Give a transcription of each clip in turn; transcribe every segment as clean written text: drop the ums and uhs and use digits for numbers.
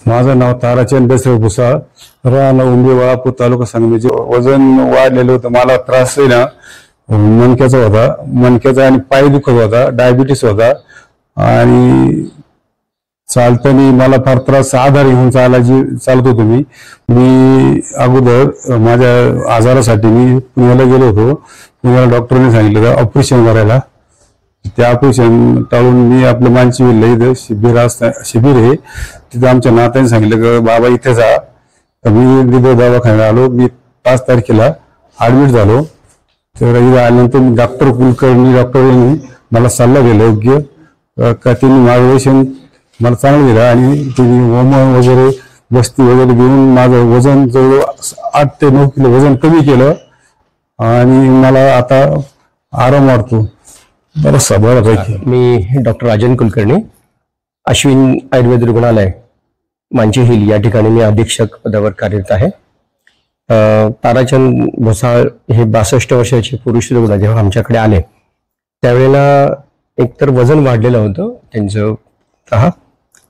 माझं नाव ताराचंद दसरे भुसाळ, राहणं उंबेवाळा, तालुका सांगली. वजन वाढलेलं होतं. मला त्रास आहे ना मणक्याचा होता, मणक्याचा आणि पाय दुखत होता, डायबिटीस होता आणि चालताना मला फार त्रास, आधार घेऊन चालत होतो. मी अगोदर माझ्या आजारासाठी मी पुण्याला गेलो होतो. पुण्याला डॉक्टरने सांगितलं ऑपरेशन करायला. ते ऑपरेशन टाळून मी आपलं मानसीविल्ला इथं शिबिर आहे, तिथं आमच्या नात्याने सांगितलं की बाबा इथे जा. तर मी तिथं दवाखान्यात आलो. मी 5 तारखेला ऍडमिट झालो. तर इथं आल्यानंतर डॉक्टर कुलकर्णी डॉक्टरांनी मला सल्ला दिला योग्य का, त्यांनी मार्गदर्शन मला चांगलं दिलं आणि त्यांनी होमन वगैरे बस्ती वगैरे देऊन माझं वजन जवळ 8 ते 9 किलो वजन कमी केलं आणि मला आता आराम वाटतो. बरंचसा बऱ्यापैकी. मी डॉक्टर राजन कुलकर्णी, अश्विन आयुर्वेद रुग्णालय मांची हिल या ठिकाणी मी अधीक्षक पदावर कार्यरत आहे. ताराचंद भुसाळ हे 62 वर्षाचे पुरुष रुग्ण जेव्हा आमच्याकडे आले त्यावेळेला एकतर वजन वाढलेलं होतं त्यांचं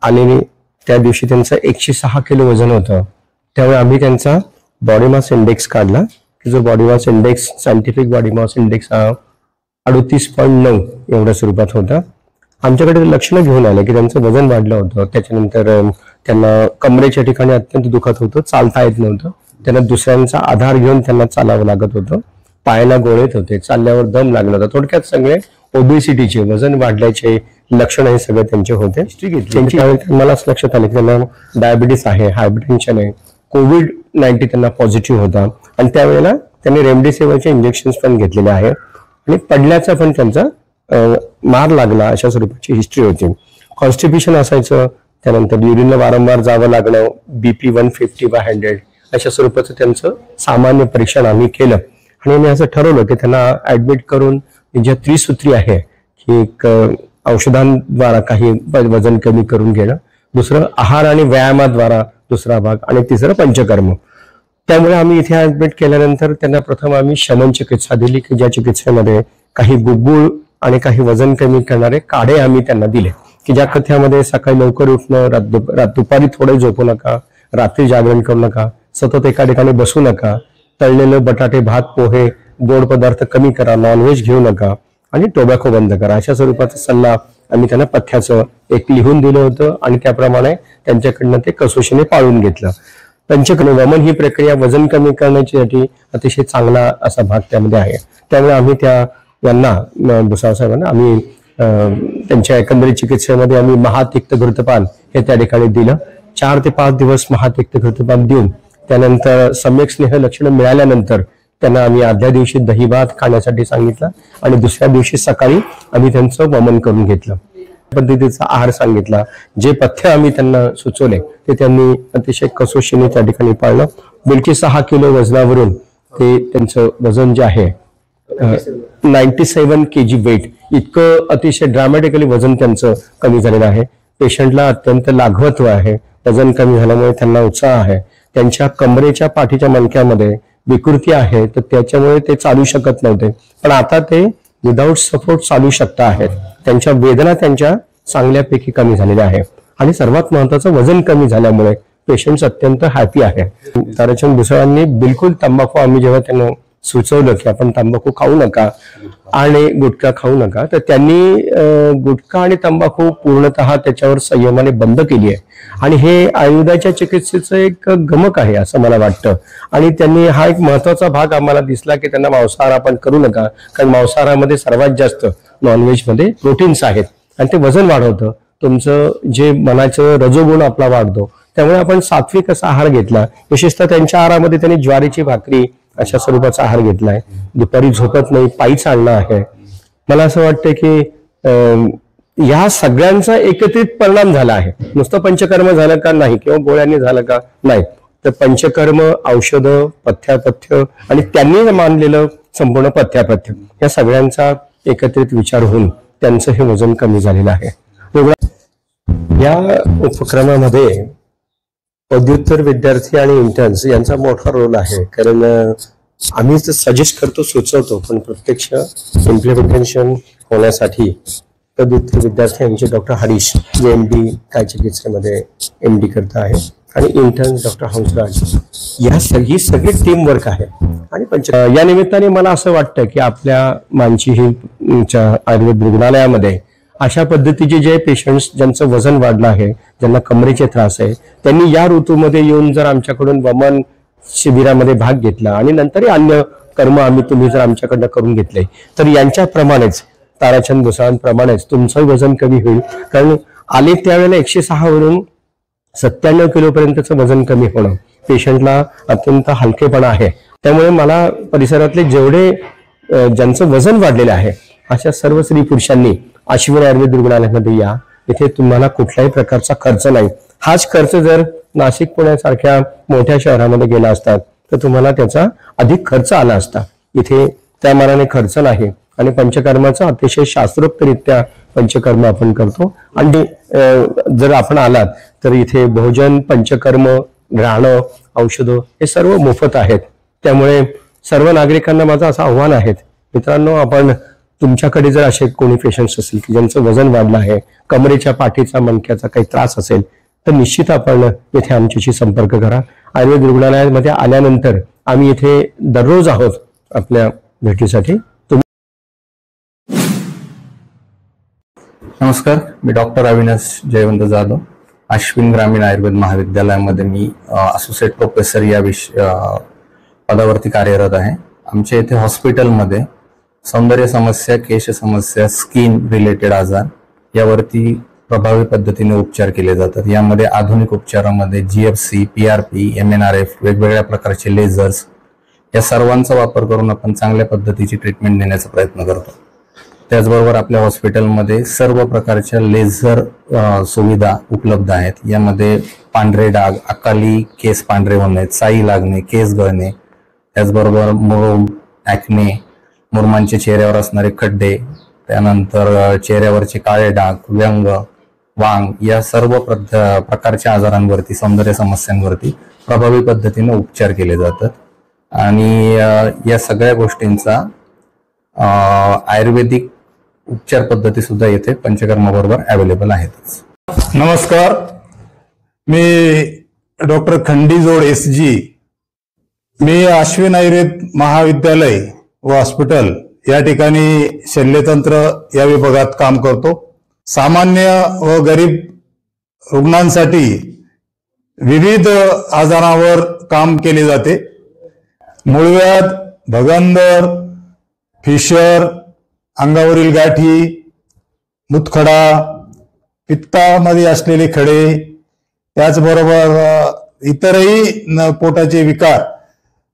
आणि त्या दिवशी त्यांचं 106 किलो वजन होतं. त्यामुळे आम्ही त्यांचा बॉडी मास इंडेक्स काढला की जो body mass index, scientific body mass index हा 38.9 एवढ्या स्वरूपात होता. आमच्याकडे लक्षणं घेऊन आलं की त्यांचं वजन वाढलं होतं. त्याच्यानंतर त्यांना कमरेच्या ठिकाणी अत्यंत दुखत होतं, चालता येत नव्हतं. त्यांना दुसऱ्यांचा आधार घेऊन त्यांना चालावं लागत होतं, पायाला गोळेत होते, चालल्यावर दम लागला होता. थोडक्यात सगळे ओबेसिटीचे, वजन वाढल्याचे लक्षण हे सगळे त्यांचे होते. त्यांची मलाच लक्षात आलं की त्यांना डायबिटीस आहे, हायपरटेन्शन आहे, कोविड-19 त्यांना पॉझिटिव्ह होता आणि त्यावेळेला त्यांनी रेमडेसिवीरचे इंजेक्शन्स पण घेतलेले आहे आणि पडल्याचा पण त्यांचा मार लागला अशा स्वरूपाची हिस्ट्री होती. कॉन्स्टिपेशन असायचं, त्यानंतर युरिनला वारंवार जावं लागलं, BP 150/100 अशा स्वरूपाचं त्यांचं सामान्य परीक्षण आम्ही केलं आणि आम्ही असं ठरवलं की त्यांना ऍडमिट करून ज्या त्रिसूत्री आहे की एक औषधांद्वारा काही वजन कमी करून घेणं, दुसरं आहार आणि व्यायामाद्वारा दुसरा भाग आणि तिसरं पंचकर्म. त्यामुळे आम्ही इथे ऍडमिट केल्यानंतर त्यांना प्रथम आम्ही शमन चिकित्सा दिली की ज्या चिकित्सेमध्ये काही गुळगुळ आणि काही वजन कमी करणारे काढे आम्ही त्यांना दिले की ज्या कथ्यामध्ये सकाळी लवकर उठणं, दुपारी थोडे झोपू नका, रात्री जागरण करू नका, सतत एका ठिकाणी बसू नका, तळलेलं बटाटे, भात, पोहे, गोड पदार्थ कमी करा, नॉनव्हेज घेऊ नका आणि टोबॅको बंद करा. अशा स्वरूपाचा सल्ला आम्ही त्यांना पथ्याचं एक लिहून दिलं होतं आणि त्याप्रमाणे त्यांच्याकडनं ते कसोशीने पाळून घेतलं. पंचकर्म वमन ही प्रक्रिया वजन कमी करण्यासाठी अतिशय चांगला असा भाग त्यामध्ये आहे. त्यामुळे आम्ही यांना भुसाळ साहेबांना आम्ही त्यांच्या एकंदरीत चिकित्सेमध्ये आम्ही महातिक्त घृतपान हे त्या ठिकाणी दिलं. 4 ते 5 दिवस महातिक्त घृतपान देऊन त्यानंतर सम्यक स्नेह लक्षणं मिळाल्यानंतर त्यांना आम्ही आदल्या दिवशी दहीभात खाण्यासाठी सांगितलं आणि दुसऱ्या दिवशी सकाळी आम्ही त्यांचं वमन करून घेतलं. पद्धतीचा आहार सांगितला. जे पथ्य आम्ही त्यांना सुचवले ते त्यांनी अतिशय कसोशीने त्या ठिकाणी पाळलं. बिलकी 6 किलो वजनावरून ते त्यांचं वजन जे आहे 97 kg वेट इतकं अतिशय ड्रामॅटिकली वजन त्यांचं कमी झालेलं आहे. पेशंटला अत्यंत लाघवत्व आहे. वजन कमी झाल्यामुळे त्यांना उत्साह आहे. त्यांच्या कमरेच्या पाठीच्या मणक्यामध्ये विकृती आहे तर त्याच्यामुळे ते चालू शकत नव्हते, पण आता ते विदाऊट सपोर्ट चालू शकता आहेत. त्यांच्या वेदना त्यांच्या चांगल्यापैकी कमी झालेल्या आहे आणि सर्वात महत्वाचं वजन कमी झाल्यामुळे पेशंट अत्यंत हॅपी आहे. ताराचंद भुसाळांनी बिलकुल तंबाखू आम्ही जेव्हा त्यांना सुचवलं की आपण तंबाखू खाऊ नका आणि गुटखा खाऊ नका तर त्यांनी गुटखा आणि तंबाखू पूर्णतः त्याच्यावर संयमाने बंद केली आहे आणि हे आयुर्वेदाच्या चिकित्सेचं एक गमक आहे असं मला वाटतं. आणि त्यांनी हा एक महत्वाचा भाग आम्हाला दिसला की त्यांना मांसाहार आपण करू नका, कारण मांसाहारामध्ये सर्वात जास्त नॉनव्हेजमध्ये प्रोटीन्स आहेत आणि ते वजन वाढवतं, तुमचं जे मनाचं रजोगुण आपला वाढतो. त्यामुळे आपण सात्विक असा आहार घेतला. विशेषतः त्यांच्या आहारामध्ये त्यांनी ज्वारीची भाकरी अशा स्वरूपाचा आहार घेतलाय. दुपारी झोपत नाही, पायी चालणं आहे. मला असं वाटतं की या सगळ्यांचा एकत्रित परिणाम झाला आहे. नुसतं पंचकर्म झालं का नाही किंवा गोळ्यांनी झालं का नाही, तर पंचकर्म, औषधं, पथ्यापथ्य आणि त्यांनी मानलेलं संपूर्ण पथ्यापथ्य या सगळ्यांचा एकत्रित विचार होऊन त्यांचं हे वजन कमी झालेलं आहे. या उपक्रमामध्ये पदव्युत्तर विद्यार्थी आणि इंटर्न्स यांचा मोठा रोल आहे, कारण आम्ही सजेस्ट करतो, सुचवतो, पण प्रत्यक्ष इम्प्लिमेंटेशन होण्यासाठी पदवीधर विद्यार्थी यांचे डॉक्टर हरीश, जे MD काय चिकित्सेमध्ये MD करता आहे, आणि इंटर्न डॉक्टर हंसराज. ही सगळी टीम वर्क आहे. आणि या निमित्ताने मला असं वाटतं की आपल्या मानसी हिलच्या आयुर्वेद रुग्णालयामध्ये अशा पद्धतीचे जे पेशंट्स ज्यांचं वजन वाढलं आहे, ज्यांना कमरेचे त्रास आहे, त्यांनी या ऋतूमध्ये येऊन जर आमच्याकडून वमन शिबिरामध्ये भाग घेतला आणि नंतरही अन्य कर्म तुम्ही जर आमच्याकडनं करून घेतले, तर यांच्याप्रमाणेच ताराचंद भुसाळांप्रमाणेच तुमचंही वजन कमी होईल. कारण आले त्यावेळेला 106 वरून 97 किलोपर्यंतचं वजन कमी होणं पेशंटला अत्यंत हलकेपणा आहे. त्यामुळे मला परिसरातले जेवढे ज्यांचं वजन वाढलेलं आहे अशा सर्व स्त्री पुरुषांनी अश्विन आयुर्वेद रुग्णालयामध्ये या. इथे तुम्हाला कुठल्याही प्रकारचा खर्च नाही. हाच खर्च जर नाशिक पुण्यासारख्या मोठ्या शहरामध्ये गेला असता तर तुम्हाला त्याचा अधिक खर्च आला असता. इथे त्या मानाने खर्च नाही आणि पंचकर्माचा अतिशय शास्त्रोक्तरित्या पंचकर्म आपण करतो. आणि जर आपण आलात तर इथे भोजन, पंचकर्म, राहणं, औषधं हे सर्व मोफत आहेत. त्यामुळे सर्व नागरिकांना माझं असं आव्हान आहे, मित्रांनो, आपण तुमच्याकडे जर असे कोणी पेशंट्स असतील की ज्यांचं वजन वाढलं आहे, कमरेच्या, पाठीचा, मणक्याचा काही त्रास असेल, तर निश्चित आपण येथे आमच्याशी संपर्क करा. आयुर्वेद रुग्णालयामध्ये आल्यानंतर आम्ही इथे दररोज आहोत आपल्या भेटीसाठी. नमस्कार, मी डॉक्टर अविनाश जयवंत जाधव. अश्विन ग्रामीण आयुर्वेद महाविद्यालयामध्ये मी असोसिएट प्रोफेसर या पदावरती कार्यरत आहे. आमच्या इथे हॉस्पिटलमध्ये सौंदर्य समस्या, केश समस्या, स्किन रिलेटेड आजार यावरती प्रभावी पद्धतीने उपचार केले जातात. यामध्ये आधुनिक उपचारामध्ये GFC, PRP, MNRF, वेगवेगळ्या प्रकारचे लेझर्स या सर्वांचा वापर करून आपण चांगल्या पद्धतीची ट्रीटमेंट देण्याचा प्रयत्न करतो. त्याचबरोबर आपल्या हॉस्पिटलमध्ये सर्व प्रकारच्या लेझर सुविधा उपलब्ध आहेत. यामध्ये पांढरे डाग, अकाली केस पांढरे होणे, चाई लागणे, केस गळणे, त्याचबरोबर मुरुम, ॲक्ने, मुरुमांच्या चेहऱ्यावर असणारे खड्डे, त्यानंतर चेहऱ्यावरचे काळे डाग, व्यंग, वांग या सर्व प्रकारच्या आजारांवरती, सौंदर्य समस्यांवरती प्रभावी पद्धतीने उपचार केले जातात. आणि या सगळ्या गोष्टींचा आयुर्वेदिक उपचार पद्धती सुद्धा येथे पंचकर्माबरोबर अवेलेबल आहेतच. नमस्कार, मी डॉक्टर खंडीजोड SG. मी अश्विन आयुर्वेद महाविद्यालय व हॉस्पिटल या ठिकाणी शल्यतंत्र या विभागात काम करतो. सामान्य व गरीब रुग्णांसाठी विविध आजारावर काम केले जाते. मूळव्याध, भगंदर, फिशर, अंगावरील गाठी, मुतखडा, पित्तामध्ये असलेले खडे, त्याचबरोबर इतरही पोटाचे विकार,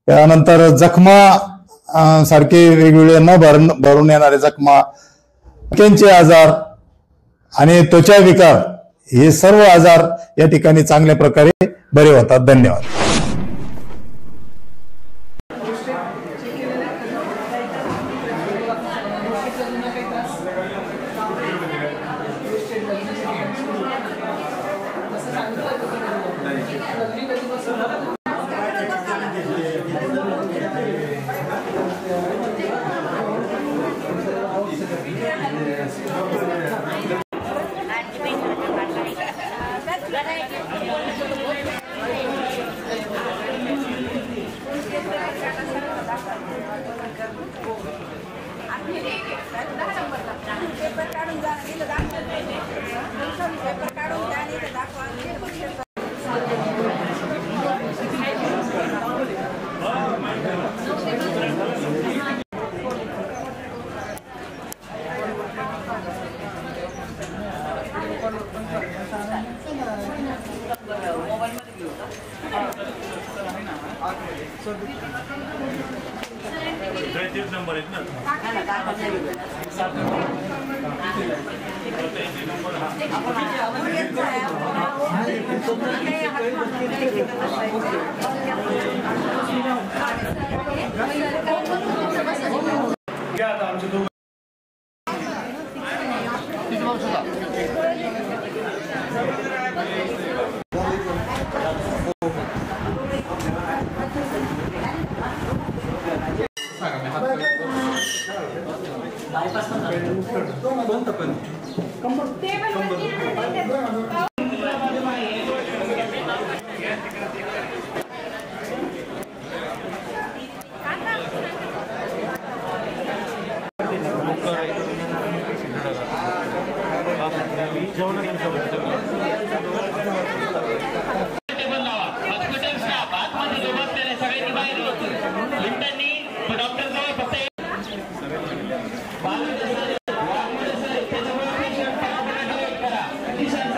त्यानंतर जखमा सारखे वेगवेगळे न भरून येणारे जखमा, डोक्याचे आजार आणि त्वचा विकार, हे सर्व आजार या ठिकाणी चांगल्या प्रकारे बरे होतात. धन्यवाद. कोणतं पण पोलिसांनी